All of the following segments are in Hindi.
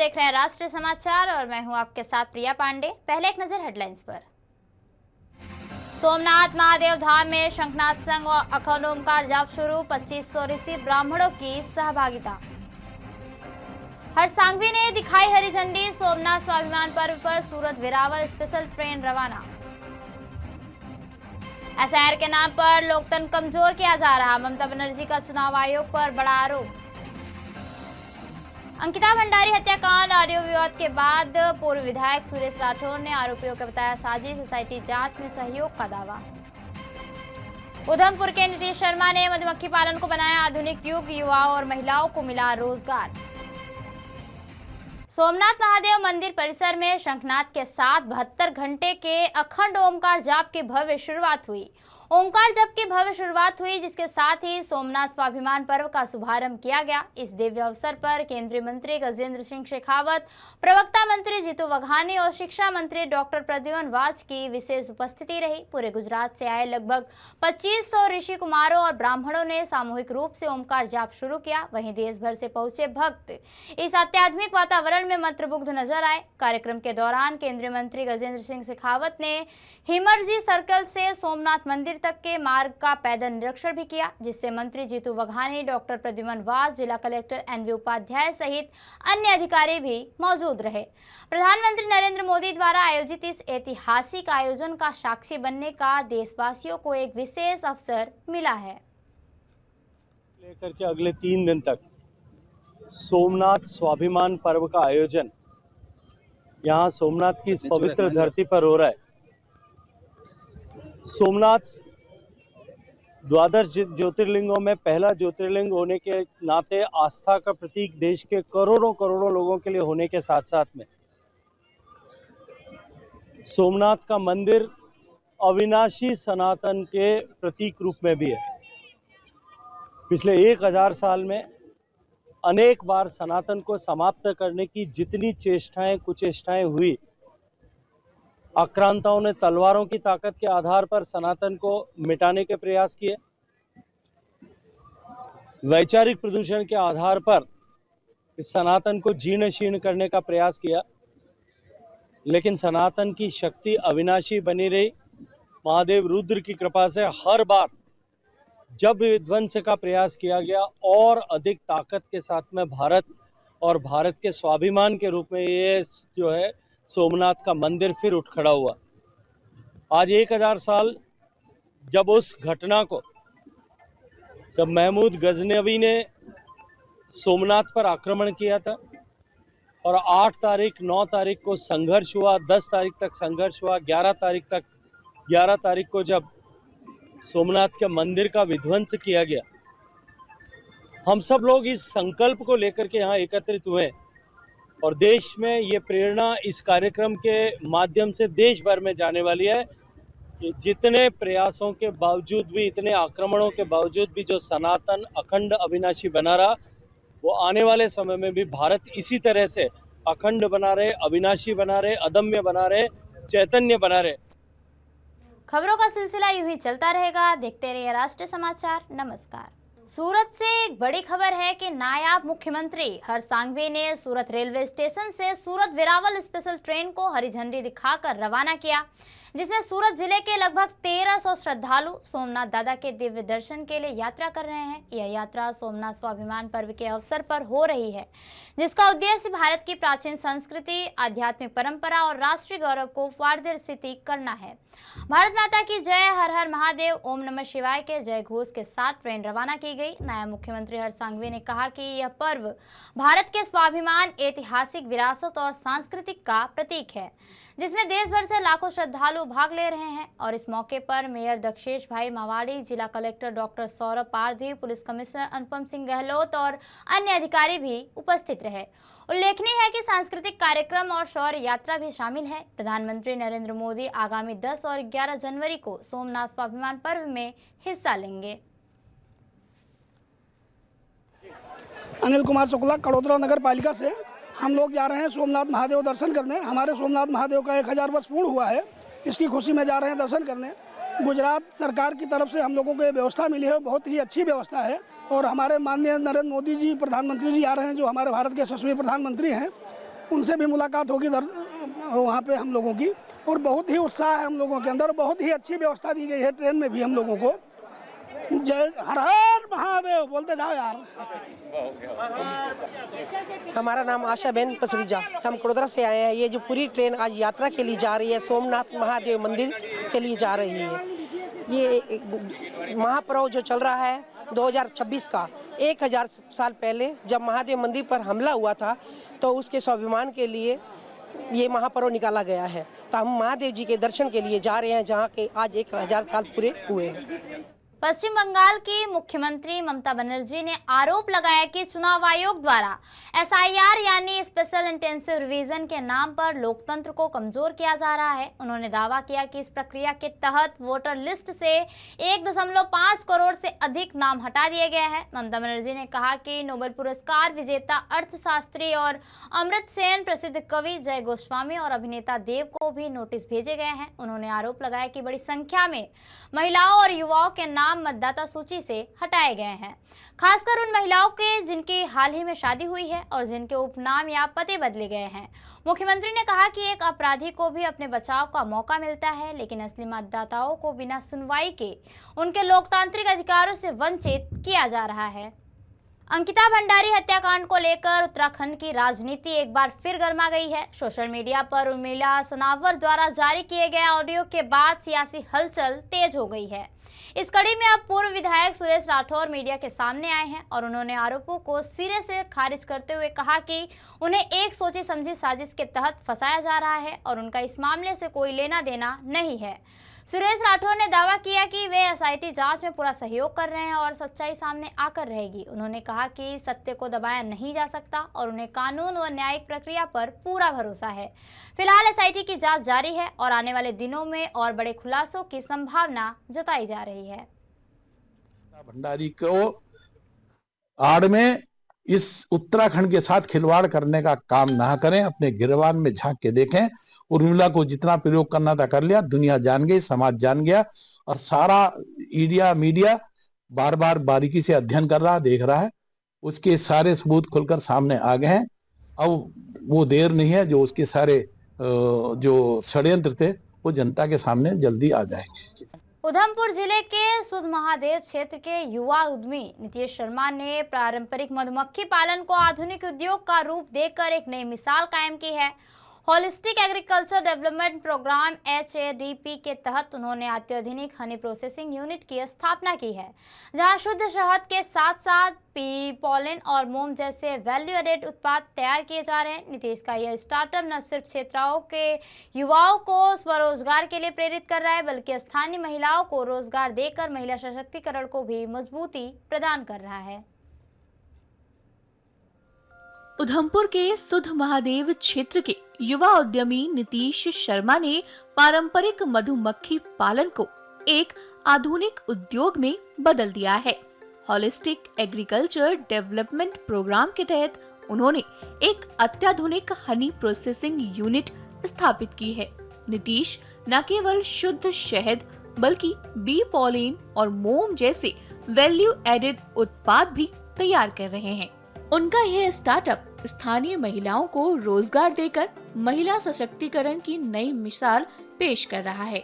देख रहे हैं राष्ट्रीय समाचार और मैं हूं आपके साथ प्रिया पांडे। पहले एक नजर हेडलाइंस पर। सोमनाथ महादेव धाम में शंखनाद संघ और अखंड ओमकार जाप शुरू। 2500 ऋषि ब्राह्मणों की सहभागिता। हरसांघवी ने दिखाई हरी झंडी। सोमनाथ स्वाभिमान पर्व पर सूरत वेरावल स्पेशल ट्रेन रवाना। एसआईआर के नाम पर लोकतंत्र कमजोर किया जा रहा। ममता बनर्जी का चुनाव आयोग पर बड़ा आरोप। अंकिता भंडारी हत्याकांड ऑडियो विवाद के बाद पूर्व विधायक सुरेश राठौर ने आरोपियों को बताया साजिश। एसआईटी जांच में सहयोग का दावा। उधमपुर के नीतीश शर्मा ने मधुमक्खी पालन को बनाया आधुनिक युग। युवाओं और महिलाओं को मिला रोजगार। सोमनाथ महादेव मंदिर परिसर में शंखनाद के साथ 72 घंटे के अखंड ओमकार जाप की भव्य शुरुआत हुई। ओमकार जप की भव्य शुरुआत हुई, जिसके साथ ही सोमनाथ स्वाभिमान पर्व का शुभारंभ किया गया। इस दिव्य अवसर पर केंद्रीय मंत्री गजेंद्र सिंह शेखावत, प्रवक्ता मंत्री जीतू वघानी और शिक्षा मंत्री डॉक्टर प्रद्युम्न वाज की विशेष उपस्थिति रही। पूरे गुजरात से आए लगभग 2500 ऋषि कुमारों और ब्राह्मणों ने सामूहिक रूप से ओमकार जाप शुरू किया। वहीं देश भर से पहुंचे भक्त इस आध्यात्मिक वातावरण में मंत्रमुग्ध नजर आए। कार्यक्रम के दौरान केंद्रीय मंत्री गजेंद्र सिंह शेखावत ने हिमरजी सर्कल से सोमनाथ मंदिर तक के मार्ग का पैदल निरीक्षण भी किया, जिससे मंत्री जीतू वघानी, डॉक्टर प्रद्युम्न वाज, जिला कलेक्टर एनवी उपाध्याय सहित अन्य अधिकारी भी मौजूद रहे। प्रधानमंत्री नरेंद्र मोदी द्वारा आयोजित इस ऐतिहासिक आयोजन का साक्षी बनने का देशवासियों को एक विशेष अवसर मिला है। लेकर के अगले 3 दिन तक सोमनाथ स्वाभिमान पर्व का आयोजन यहाँ सोमनाथ की इस पवित्र धरती पर हो रहा है। सोमनाथ द्वादश ज्योतिर्लिंगों में पहला ज्योतिर्लिंग होने के नाते आस्था का प्रतीक देश के करोड़ों करोड़ों लोगों के लिए होने के साथ साथ में सोमनाथ का मंदिर अविनाशी सनातन के प्रतीक रूप में भी है। पिछले 1000 साल में अनेक बार सनातन को समाप्त करने की जितनी चेष्टाएं कुचेष्टाएं हुई, आक्रांताओं ने तलवारों की ताकत के आधार पर सनातन को मिटाने के प्रयास किए, वैचारिक प्रदूषण के आधार पर इस सनातन को जीर्ण शीर्ण करने का प्रयास किया, लेकिन सनातन की शक्ति अविनाशी बनी रही। महादेव रुद्र की कृपा से हर बार जब विध्वंस का प्रयास किया गया और अधिक ताकत के साथ में भारत और भारत के स्वाभिमान के रूप में ये जो है सोमनाथ का मंदिर फिर उठ खड़ा हुआ। आज 1000 साल जब उस घटना को, जब महमूद गजनवी ने सोमनाथ पर आक्रमण किया था और 8 तारीख 9 तारीख को संघर्ष हुआ, 10 तारीख तक संघर्ष हुआ, 11 तारीख को जब सोमनाथ के मंदिर का विध्वंस किया गया, हम सब लोग इस संकल्प को लेकर के यहाँ एकत्रित हुए और देश में ये प्रेरणा इस कार्यक्रम के माध्यम से देश भर में जाने वाली है कि जितने प्रयासों के बावजूद भी, इतने आक्रमणों के बावजूद भी जो सनातन अखंड अविनाशी बना रहा, वो आने वाले समय में भी भारत इसी तरह से अखंड बना रहे, अविनाशी बना रहे, अदम्य बना रहे, चैतन्य बना रहे। खबरों का सिलसिला यूं ही चलता रहेगा। देखते रहिए राष्ट्रीय समाचार। नमस्कार। सूरत से एक बड़ी खबर है कि नायब मुख्यमंत्री हरसांघवी ने सूरत रेलवे स्टेशन से सूरत वेरावल स्पेशल ट्रेन को हरी झंडी दिखाकर रवाना किया, जिसमें सूरत जिले के लगभग 1300 श्रद्धालु सोमनाथ दादा के दिव्य दर्शन के लिए यात्रा कर रहे हैं। यह यात्रा सोमनाथ स्वाभिमान पर्व के अवसर पर हो रही है, जिसका उद्देश्य भारत की प्राचीन संस्कृति, आध्यात्मिक परंपरा और राष्ट्रीय गौरव को प्रदर्शित करना है। भारत माता की जय, हर हर महादेव, ओम नमः शिवाय के जय घोष के साथ ट्रेन रवाना की गई। नायब मुख्यमंत्री हरसांघवी ने कहा कि यह पर्व भारत के स्वाभिमान, ऐतिहासिक विरासत और सांस्कृतिक का प्रतीक है, जिसमें देश भर से लाखों श्रद्धालु भाग ले रहे हैं। और इस मौके पर मेयर दक्षेश भाई मावाड़ी, जिला collector doctor Saurabh Pardhi, police commissioner Anupam Singh Gehlot और अन्य अधिकारी भी उपस्थित रहे। उल्लेखनीय है कि सांस्कृतिक कार्यक्रम और शौर्य यात्रा भी शामिल है। प्रधानमंत्री नरेंद्र मोदी आगामी 10 और 11 जनवरी को सोमनाथ स्वाभिमान पर्व में हिस्सा लेंगे। अनिल कुमार शुक्ला, कड़ोदरा नगर पालिका से हम लोग जा रहे हैं सोमनाथ महादेव दर्शन करने। हमारे सोमनाथ महादेव का 1000 वर्ष पूर्ण हुआ है, इसकी खुशी में जा रहे हैं दर्शन करने। गुजरात सरकार की तरफ से हम लोगों को ये व्यवस्था मिली है, बहुत ही अच्छी व्यवस्था है। और हमारे माननीय नरेंद्र मोदी जी, प्रधानमंत्री जी आ रहे हैं, जो हमारे भारत के यशस्वी प्रधानमंत्री हैं। उनसे भी मुलाकात होगी वहाँ पे हम लोगों की। और बहुत ही उत्साह है हम लोगों के अंदर, बहुत ही अच्छी व्यवस्था दी गई है ट्रेन में भी हम लोगों को। जय हर हर महादेव बोलते जाओ यार। हमारा नाम आशा बेन पसरीजा, हम कड़ोदरा से आए हैं। ये जो पूरी ट्रेन आज यात्रा के लिए जा रही है, सोमनाथ महादेव मंदिर के लिए जा रही है। ये महापर्व जो चल रहा है 2026 का, 1000 साल पहले जब महादेव मंदिर पर हमला हुआ था, तो उसके स्वाभिमान के लिए ये महापर्व निकाला गया है। तो हम महादेव जी के दर्शन के लिए जा रहे हैं, जहाँ के आज 1000 साल पूरे हुए हैं। पश्चिम बंगाल की मुख्यमंत्री ममता बनर्जी ने आरोप लगाया कि चुनाव आयोग द्वारा SIR यानी स्पेशल इंटेंसिव रिवीजन के नाम पर लोकतंत्र को कमजोर किया जा रहा है। उन्होंने दावा किया कि इस प्रक्रिया के तहत वोटर लिस्ट से 1.5 करोड़ से अधिक नाम हटा दिए गए हैं। ममता बनर्जी ने कहा कि नोबेल पुरस्कार विजेता अर्थशास्त्री और अमृत सेन, प्रसिद्ध कवि जय गोस्वामी और अभिनेता देव को भी नोटिस भेजे गए हैं। उन्होंने आरोप लगाया कि बड़ी संख्या में महिलाओं और युवाओं के नाम मतदाता सूची से हटाए गए हैं, खासकर उन महिलाओं के जिनकी हाल ही में शादी हुई है और जिनके उपनाम या पते बदले गए हैं। मुख्यमंत्री ने कहा कि एक अपराधी को भी अपने बचाव का मौका मिलता है, लेकिन असली मतदाताओं को बिना सुनवाई के उनके लोकतांत्रिक अधिकारों से वंचित किया जा रहा है। अंकिता भंडारी हत्याकांड को लेकर उत्तराखंड की राजनीति एक बार फिर गर्मा गई है। सोशल मीडिया पर उर्मिला सनावर द्वारा जारी किए गए ऑडियो के बाद सियासी हलचल तेज हो गई है। इस कड़ी में अब पूर्व विधायक सुरेश राठौर मीडिया के सामने आए हैं और उन्होंने आरोपों को सिरे से खारिज करते हुए कहा कि उन्हें एक सोची समझी साजिश के तहत फंसाया जा रहा है और उनका इस मामले से कोई लेना देना नहीं है। सुरेश राठौर ने दावा किया कि वे SIT जांच में पूरा सहयोग कर रहे हैं और सच्चाई सामने आकर रहेगी। उन्होंने कहा कि सत्य को दबाया नहीं जा सकता और उन्हें कानून व न्यायिक प्रक्रिया पर पूरा भरोसा है। फिलहाल SIT की जांच जारी है और आने वाले दिनों में और बड़े खुलासों की संभावना जताई जा रही है। भंडारी को आड़ में इस उत्तराखंड के साथ खिलवाड़ करने का काम ना करें, अपने गिरबान में झांक के देखें। उर्मिला को जितना प्रयोग करना था कर लिया, दुनिया जान गई, समाज जान गया और सारा मीडिया बार बार बारीकी से अध्ययन कर रहा, देख रहा है। उसके सारे सबूत खुलकर सामने आ गए हैं। अब वो देर नहीं है, जो उसके सारे जो षड्यंत्र थे वो जनता के सामने जल्दी आ जाएंगे। उधमपुर जिले के सुध महादेव क्षेत्र के युवा उद्यमी नीतीश शर्मा ने पारंपरिक मधुमक्खी पालन को आधुनिक उद्योग का रूप देकर एक नई मिसाल कायम की है। Holistic agriculture development programme HADP के तहत उन्होंने अत्याधुनिक हनी प्रोसेसिंग यूनिट की स्थापना की है, जहां शुद्ध शहद के साथ साथ पी, पॉलन और मोम जैसे वैल्यू एडेड उत्पाद तैयार किए जा रहे हैं। नीतीश का यह स्टार्टअप न सिर्फ क्षेत्रों के युवाओं को स्वरोजगार के लिए प्रेरित कर रहा है, बल्कि स्थानीय महिलाओं को रोजगार देकर महिला सशक्तिकरण को भी मजबूती प्रदान कर रहा है। उधमपुर के सुध महादेव क्षेत्र के युवा उद्यमी नीतीश शर्मा ने पारंपरिक मधुमक्खी पालन को एक आधुनिक उद्योग में बदल दिया है। होलिस्टिक एग्रीकल्चर डेवलपमेंट प्रोग्राम के तहत उन्होंने एक अत्याधुनिक हनी प्रोसेसिंग यूनिट स्थापित की है। नीतीश न केवल शुद्ध शहद बल्कि बी पॉलिन और मोम जैसे वैल्यू एडेड उत्पाद भी तैयार कर रहे हैं। उनका यह स्टार्टअप स्थानीय महिलाओं को रोजगार देकर महिला सशक्तिकरण की नई मिसाल पेश कर रहा है।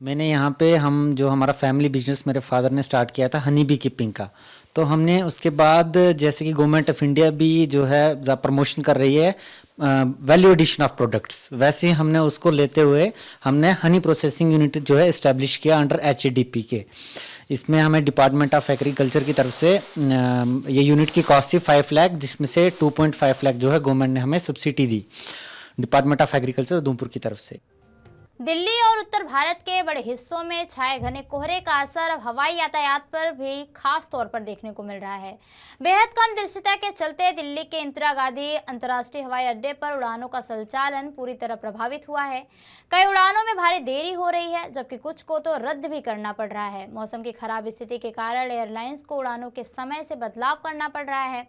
मैंने यहाँ पे जो हमारा फैमिली बिजनेस मेरे फादर ने स्टार्ट किया था हनी बी कीपिंग का, तो हमने उसके बाद जैसे कि गवर्नमेंट ऑफ इंडिया भी जो है प्रमोशन कर रही है वैल्यू एडिशन ऑफ प्रोडक्ट्स, वैसे ही हमने उसको लेते हुए हमने हनी प्रोसेसिंग यूनिट जो है इस्टेब्लिश किया अंडर HADP के। इसमें हमें डिपार्टमेंट ऑफ एग्रीकल्चर की तरफ से ये यूनिट की कॉस्ट थी 5 लाख, जिसमें से 2.5 लाख जो है गवर्नमेंट ने हमें subsidy the department of agriculture Udhampur की तरफ से। दिल्ली और उत्तर भारत के बड़े हिस्सों में छाए घने कोहरे का असर अब हवाई यातायात पर भी खास तौर पर देखने को मिल रहा है। बेहद कम दृश्यता के चलते दिल्ली के इंदिरा गांधी अंतर्राष्ट्रीय हवाई अड्डे पर उड़ानों का संचालन पूरी तरह प्रभावित हुआ है। कई उड़ानों में भारी देरी हो रही है, जबकि कुछ को तो रद्द भी करना पड़ रहा है। मौसम की खराब स्थिति के कारण एयरलाइंस को उड़ानों के समय से बदलाव करना पड़ रहा है,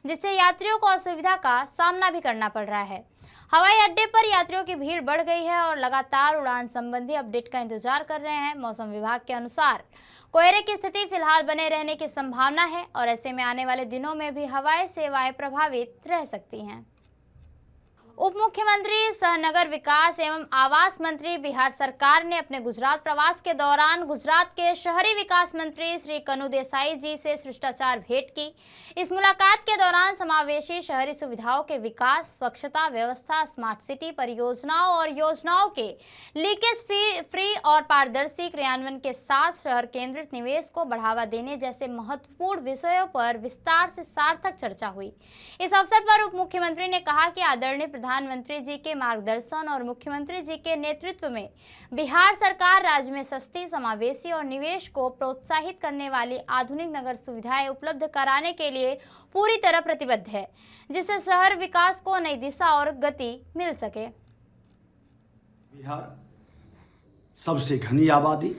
जिससे यात्रियों को असुविधा का सामना भी करना पड़ रहा है। हवाई अड्डे पर यात्रियों की भीड़ बढ़ गई है और लगातार उड़ान संबंधी अपडेट का इंतजार कर रहे हैं। मौसम विभाग के अनुसार कोहरे की स्थिति फिलहाल बने रहने की संभावना है और ऐसे में आने वाले दिनों में भी हवाई सेवाएं प्रभावित रह सकती हैं। उप मुख्यमंत्री सह नगर विकास एवं आवास मंत्री बिहार सरकार ने अपने गुजरात प्रवास के दौरान गुजरात के शहरी विकास मंत्री श्री कनु देसाई जी से शिष्टाचार भेंट की। इस मुलाकात के दौरान समावेशी शहरी सुविधाओं के विकास, स्वच्छता व्यवस्था, स्मार्ट सिटी परियोजनाओं और योजनाओं के लीकेज फ्री और पारदर्शी क्रियान्वयन के साथ शहर केंद्रित निवेश को बढ़ावा देने जैसे महत्वपूर्ण विषयों पर विस्तार से सार्थक चर्चा हुई। इस अवसर पर उप मुख्यमंत्री ने कहा कि आदरणीय प्रधानमंत्री जी के मार्गदर्शन और मुख्यमंत्री जी के नेतृत्व में बिहार सरकार राज्य में सस्ती, समावेशी और निवेश को प्रोत्साहित करने वाली आधुनिक नगर सुविधाएं उपलब्ध कराने के लिए पूरी तरह प्रतिबद्ध है, जिससे शहर विकास को नई दिशा और गति मिल सके। बिहार सबसे घनी आबादी,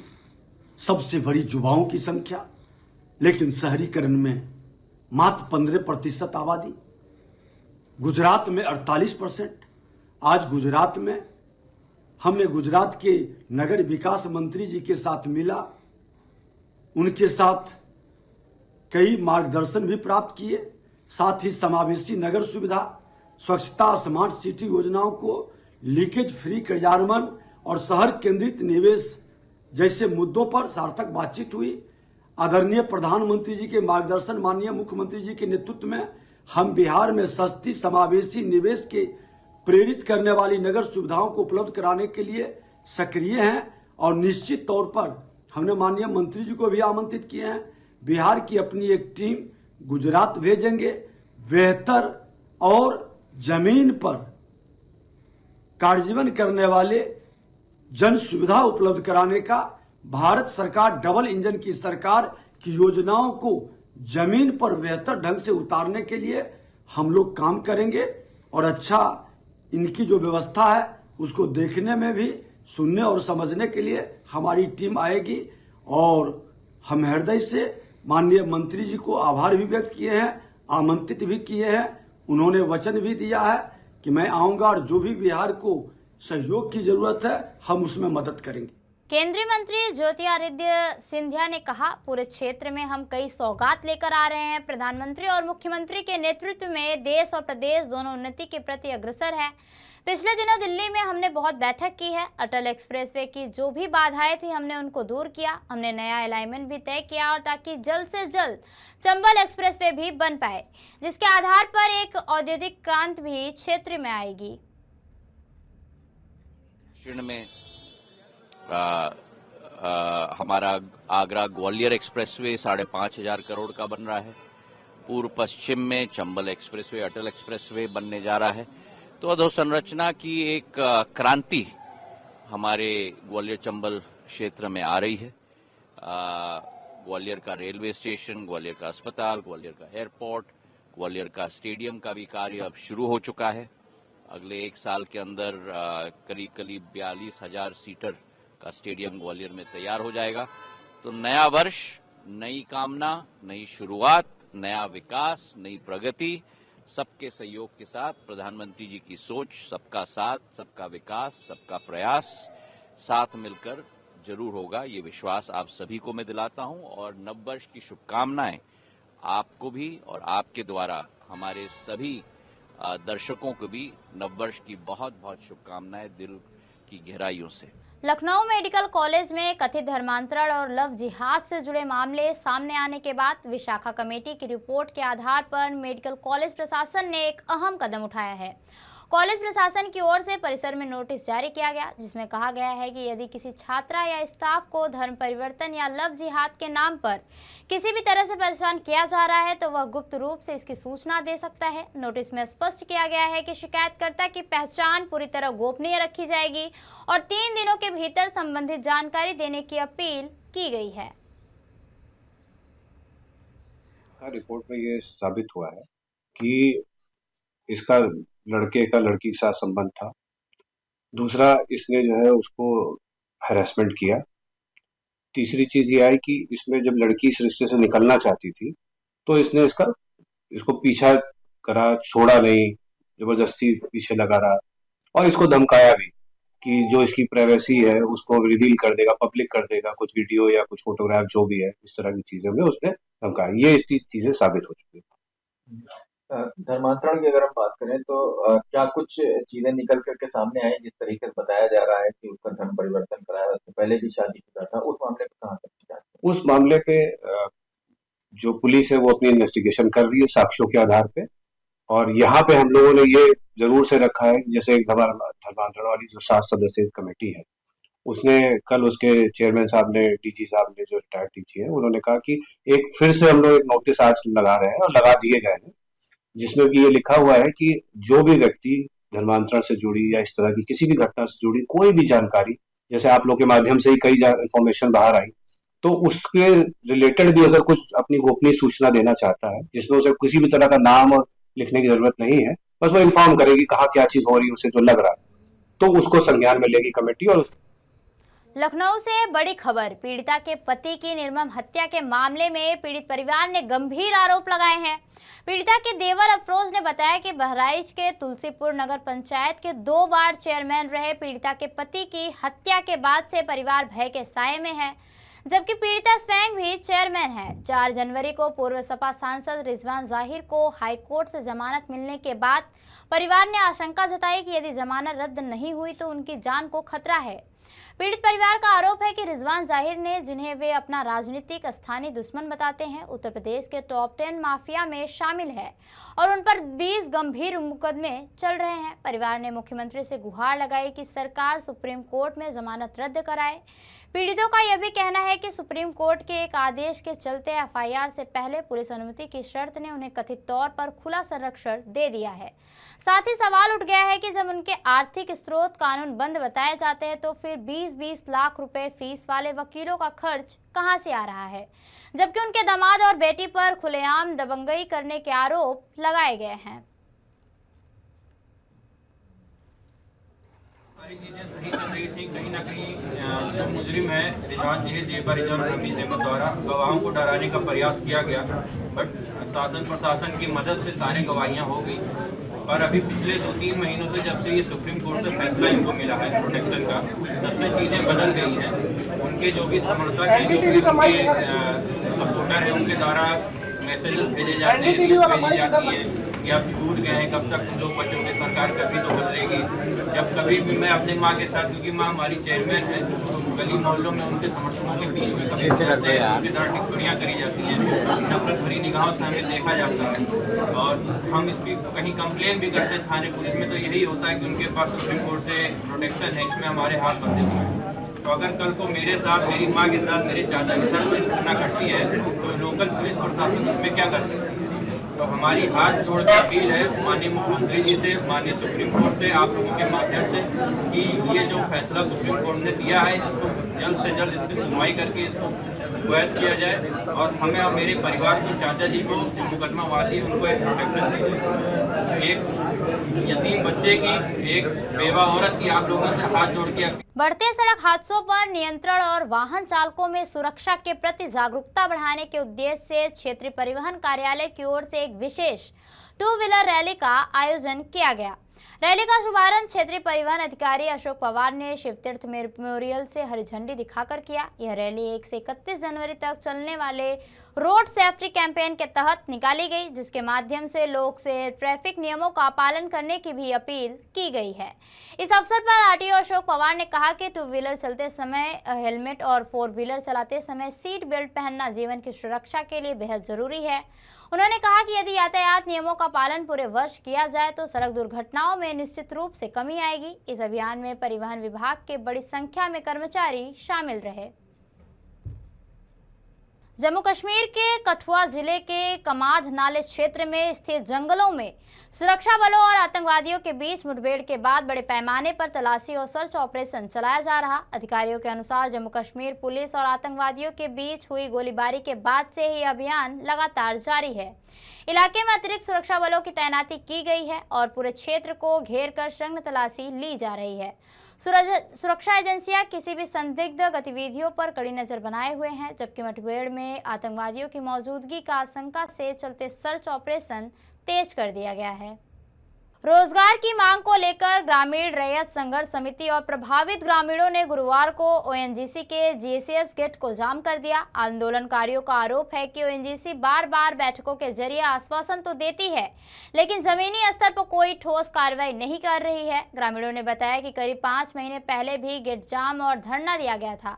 सबसे बड़ी युवाओं की संख्या, लेकिन शहरीकरण में मात्र 15% आबादी। गुजरात में 48%। आज गुजरात में हमने गुजरात के नगर विकास मंत्री जी के साथ मिला, उनके साथ कई मार्गदर्शन भी प्राप्त किए, साथ ही समावेशी नगर सुविधा, स्वच्छता, स्मार्ट सिटी योजनाओं को लीकेज फ्री क्रियान्वयन और शहर केंद्रित निवेश जैसे मुद्दों पर सार्थक बातचीत हुई। आदरणीय प्रधानमंत्री जी के मार्गदर्शन, माननीय मुख्यमंत्री जी के नेतृत्व में हम बिहार में सस्ती, समावेशी निवेश के प्रेरित करने वाली नगर सुविधाओं को उपलब्ध कराने के लिए सक्रिय हैं और निश्चित तौर पर हमने माननीय मंत्री जी को भी आमंत्रित किए हैं। बिहार की अपनी एक टीम गुजरात भेजेंगे, बेहतर और जमीन पर कार्यान्वयन करने वाले जन सुविधा उपलब्ध कराने का भारत सरकार डबल इंजन की सरकार की योजनाओं को जमीन पर बेहतर ढंग से उतारने के लिए हम लोग काम करेंगे और अच्छा इनकी जो व्यवस्था है उसको देखने में भी, सुनने और समझने के लिए हमारी टीम आएगी। और हम हृदय से माननीय मंत्री जी को आभार भी व्यक्त किए हैं, आमंत्रित भी किए हैं। उन्होंने वचन भी दिया है कि मैं आऊँगा और जो भी बिहार को सहयोग की जरूरत है हम उसमें मदद करेंगे। केंद्रीय मंत्री ज्योतिरादित्य सिंधिया ने कहा, पूरे क्षेत्र में हम कई सौगात लेकर आ रहे हैं। प्रधानमंत्री और मुख्यमंत्री के नेतृत्व में देश और प्रदेश दोनों उन्नति के प्रति अग्रसर है। पिछले दिनों दिल्ली में हमने बहुत बैठक की है। अटल एक्सप्रेसवे की जो भी बाधाएं थी हमने उनको दूर किया। हमने नया अलाइनमेंट भी तय किया और ताकि जल्द से जल्द चंबल एक्सप्रेसवे भी बन पाए, जिसके आधार पर एक औद्योगिक क्रांति भी क्षेत्र में आएगी। में हमारा आगरा ग्वालियर एक्सप्रेसवे 5,500 करोड़ का बन रहा है। पूर्व पश्चिम में चंबल एक्सप्रेसवे, अटल एक्सप्रेसवे बनने जा रहा है। तो अधोसंरचना की एक क्रांति हमारे ग्वालियर चंबल क्षेत्र में आ रही है। ग्वालियर का रेलवे स्टेशन, ग्वालियर का अस्पताल, ग्वालियर का एयरपोर्ट, ग्वालियर का स्टेडियम का भी कार्य अब शुरू हो चुका है। अगले 1 साल के अंदर करीब 42,000 सीटर का स्टेडियम ग्वालियर में तैयार हो जाएगा। तो नया वर्ष, नई कामना, नई शुरुआत, नया विकास, नई प्रगति, सबके सहयोग के साथ प्रधानमंत्री जी की सोच, सबका साथ, सबका विकास, सबका प्रयास साथ मिलकर जरूर होगा। ये विश्वास आप सभी को मैं दिलाता हूं और नववर्ष की शुभकामनाएं आपको भी और आपके द्वारा हमारे सभी दर्शकों को भी नववर्ष की बहुत बहुत शुभकामनाएं दिल की गहराइयों से। लखनऊ मेडिकल कॉलेज में कथित धर्मांतरण और लव जिहाद से जुड़े मामले सामने आने के बाद विशाखा कमेटी की रिपोर्ट के आधार पर मेडिकल कॉलेज प्रशासन ने एक अहम कदम उठाया है। कॉलेज प्रशासन की ओर से परिसर में नोटिस जारी किया गया, जिसमें कहा गया है कि यदि किसी छात्रा या स्टाफ को धर्म परिवर्तन या लव जिहाद के नाम पर किसी भी तरह से परेशान किया जा रहा है तो वह गुप्त रूप से इसकी सूचना दे सकता है। नोटिस में स्पष्ट किया गया है कि शिकायतकर्ता की पहचान पूरी तरह गोपनीय रखी जाएगी और 3 दिनों के भीतर संबंधित जानकारी देने की अपील की गई है। रिपोर्ट में ये साबित हुआ है कि इसका लड़के का लड़की के साथ संबंध था। दूसरा, इसने जो है उसको हैरेसमेंट किया। तीसरी चीज ये आई कि इसमें जब लड़की इस रिश्ते से निकलना चाहती थी तो इसने इसको पीछा करा, छोड़ा नहीं, जबरदस्ती पीछे लगा रहा और इसको धमकाया भी कि जो इसकी प्राइवेसी है उसको रिवील कर देगा, पब्लिक कर देगा, कुछ वीडियो या कुछ फोटोग्राफ जो भी है, इस तरह की चीजें में उसने धमकाया। ये इसकी चीजें साबित हो चुकी है। धर्मांतरण की अगर हम बात करें तो क्या कुछ चीजें निकल करके सामने आई जिस तरीके से बताया जा रहा है कि उसका धर्म परिवर्तन कराया, उससे पहले भी शादीशुदा था, उस मामले पे कहाँ तक जांच? उस मामले पे जो पुलिस है वो अपनी इन्वेस्टिगेशन कर रही है साक्ष्यों के आधार पे, और यहाँ पे हम लोगों ने ये जरूर से रखा है कि जैसे धर्मांतरण वाली जो 7 सदस्यीय कमेटी है, उसने कल उसके चेयरमैन साहब ने, डीजी साहब ने, जो रिटायर्ड डीजी है, उन्होंने कहा कि एक फिर से हम लोग एक नोटिस आज लगा रहे हैं और लगा दिए गए हैं, जिसमें कि ये लिखा हुआ है कि जो भी व्यक्ति धर्मांतरण से जुड़ी या इस तरह की किसी भी घटना से जुड़ी कोई भी जानकारी, जैसे आप लोग के माध्यम से ही कई इंफॉर्मेशन बाहर आई, तो उसके रिलेटेड भी अगर कुछ अपनी गोपनीय सूचना देना चाहता है, जिसमें उसे किसी भी तरह का नाम और लिखने की जरूरत नहीं है, बस वो इन्फॉर्म करेगी कहाँ क्या चीज हो रही है उसे जो लग रहा है, तो उसको संज्ञान में लेगी कमेटी। और लखनऊ से बड़ी खबर, पीड़िता के पति की निर्मम हत्या के मामले में पीड़ित परिवार ने गंभीर आरोप लगाए हैं। पीड़िता के देवर अफरोज ने बताया कि बहराइच के तुलसीपुर नगर पंचायत के 2 बार चेयरमैन रहे पीड़िता के पति की हत्या के बाद से परिवार भय के साए में है, जबकि पीड़िता स्वयं भी चेयरमैन है। 4 जनवरी को पूर्व सपा सांसद रिजवान जाहिर को हाईकोर्ट से जमानत मिलने के बाद परिवार ने आशंका जताई कि यदि जमानत रद्द नहीं हुई तो उनकी जान को खतरा है। पीड़ित परिवार का आरोप है कि रिजवान जाहिर ने, जिन्हें वे अपना राजनीतिक स्थानीय दुश्मन बताते हैं, उत्तर प्रदेश के टॉप 10 माफिया में शामिल है और उन पर 20 गंभीर मुकदमे चल रहे हैं। परिवार ने मुख्यमंत्री से गुहार लगाई कि सरकार सुप्रीम कोर्ट में जमानत रद्द कराए। पीड़ितों का यह भी कहना है कि सुप्रीम कोर्ट के एक आदेश के चलते एफआईआर से पहले पुलिस अनुमति की शर्त ने उन्हें कथित तौर पर खुला संरक्षण दे दिया है। साथ ही सवाल उठ गया है कि जब उनके आर्थिक स्रोत कानूनबंद बताए जाते हैं तो फिर 20-20 लाख रुपए फीस वाले वकीलों का खर्च कहां से आ रहा है, जबकि उनके दामाद और बेटी पर खुलेआम दबंगई करने के आरोप लगाए गए हैं। सारी चीज़ें सही चल रही थी, कहीं ना कहीं जो मुजरिम है रिजवान जेबा हमीद अहमद द्वारा गवाहों को डराने का प्रयास किया गया, बट शासन प्रशासन की मदद से सारी गवाहियाँ हो गई। और अभी पिछले 2-3 महीनों से जब से ये सुप्रीम कोर्ट से फैसला इनको मिला है प्रोटेक्शन का, तब से चीज़ें बदल गई हैं। उनके जो भी समर्थक हैं, जो भी उनके सपोर्टर हैं, उनके द्वारा मैसेजेस भेजे जाते हैं, न्यूज़ भेजी जाती है कि आप छूट गए हैं, कब तक तुम लोग बचोगे, सरकार कभी तो बदलेगी। जब कभी भी मैं अपनी माँ के साथ, क्योंकि माँ हमारी चेयरमैन है, तो गली मोहल्लों में उनके समर्थकों के बीच में कभी उनकी तरह टिप्पणियाँ करी जाती हैं, नफरत भरी निगाहों से हमें देखा जाता है और हम इसकी कहीं कंप्लेन भी करते हैं थाने पुलिस में, तो यही होता है कि उनके पास सुप्रीम कोर्ट से प्रोटेक्शन है, इसमें हमारे हाथ बंधे हुए हैं। तो अगर कल को मेरे साथ, मेरी माँ के साथ, मेरे चाचा के साथ कोई घटना घटती है तो लोकल पुलिस प्रशासन उसमें क्या कर सकती है? तो हमारी हाथ जोड़ के अपील है माननीय मुख्यमंत्री जी से, माननीय सुप्रीम कोर्ट से, आप लोगों के माध्यम से, कि ये जो फैसला सुप्रीम कोर्ट ने दिया है इसको जल्द से जल्द इस पर सुनवाई करके इसको बहस किया जाए और हमें और मेरे परिवार को, चाचा जी को, जो मुकदमा वादी उनको एक प्रोटेक्शन दी जाए। एक यतीम बच्चे की, एक बेवा औरत की आप लोगों से हाथ जोड़ के। बढ़ते सड़क हादसों पर नियंत्रण और वाहन चालकों में सुरक्षा के प्रति जागरूकता बढ़ाने के उद्देश्य से क्षेत्रीय परिवहन कार्यालय की ओर से एक विशेष 2 व्हीलर रैली का आयोजन किया गया। रैली का शुभारंभ क्षेत्रीय परिवहन अधिकारी अशोक पवार ने शिवतीर्थ मेमोरियल से हरी झंडी दिखाकर किया। यह रैली 1 से 31 जनवरी तक चलने वाले रोड सेफ्टी कैंपेन के तहत निकाली गई, जिसके माध्यम से लोग से ट्रैफिक नियमों का पालन करने की भी अपील की गई है। इस अवसर पर आरटीओ अशोक पवार ने कहा कि 2 व्हीलर चलते समय हेलमेट और 4 व्हीलर चलाते समय सीट बेल्ट पहनना जीवन की सुरक्षा के लिए बेहद जरूरी है। उन्होंने कहा कि यदि यातायात नियमों का पालन पूरे वर्ष किया जाए तो सड़क दुर्घटनाओं में निश्चित रूप से कमी आएगी। इस अभियान में परिवहन विभाग के बड़ी संख्या में कर्मचारी शामिल रहे। जम्मू कश्मीर के कठुआ जिले के कमाद नाले क्षेत्र में स्थित जंगलों में सुरक्षा बलों और आतंकवादियों के बीच मुठभेड़ के बाद बड़े पैमाने पर तलाशी और सर्च ऑपरेशन चलाया जा रहा। अधिकारियों के अनुसार जम्मू कश्मीर पुलिस और आतंकवादियों के बीच हुई गोलीबारी के बाद से ही अभियान लगातार जारी है। इलाके में अतिरिक्त सुरक्षा बलों की तैनाती की गई है और पूरे क्षेत्र को घेर कर संघ तलाशी ली जा रही है। सुरक्षा एजेंसियां किसी भी संदिग्ध गतिविधियों पर कड़ी नजर बनाए हुए हैं, जबकि मुठभेड़ में आतंकवादियों की मौजूदगी का आशंका से चलते सर्च ऑपरेशन तेज कर दिया गया है। रोजगार की मांग को लेकर ग्रामीण रैयत संघर्ष समिति और प्रभावित ग्रामीणों ने गुरुवार को ओएनजीसी के जीसीएस गेट को जाम कर दिया। आंदोलनकारियों का आरोप है कि ओएनजीसी बार-बार बैठकों के जरिए आश्वासन तो देती है, लेकिन जमीनी स्तर पर कोई ठोस कार्रवाई नहीं कर रही है। ग्रामीणों ने बताया कि करीब 5 महीने पहले भी गेट जाम और धरना दिया गया था,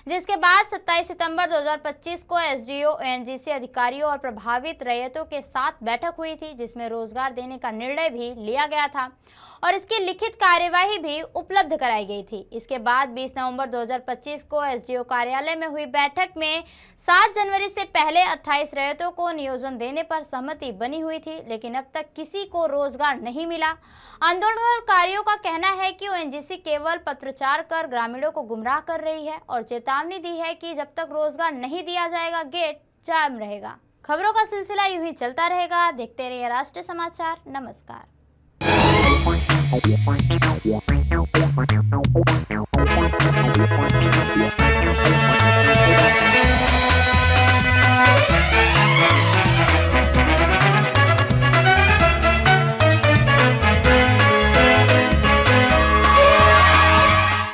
जिसके बाद 27 सितंबर 2025 को एसडीओ ओएनजीसी अधिकारियों और प्रभावित रैयतों के साथ बैठक हुई थी, जिसमें रोजगार देने का निर्णय भी लिया गया था और इसकी लिखित कार्यवाही भी उपलब्ध कराई गई थी। इसके बाद 20 नवंबर 2025 को एसडीओ कार्यालय में हुई बैठक में 7 जनवरी से पहले 28 रैयतों को नियोजन देने पर सहमति बनी हुई थी, लेकिन अब तक किसी को रोजगार नहीं मिला। आंदोलनकारियों का कहना है कि ओएनजीसी केवल पत्रचार कर ग्रामीणों को गुमराह कर रही है और चेतावनी दी है कि जब तक रोजगार नहीं दिया जाएगा गेट जाम रहेगा। खबरों का सिलसिला यूं ही चलता रहेगा। देखते रहिए राष्ट्रीय समाचार। नमस्कार। Yeah.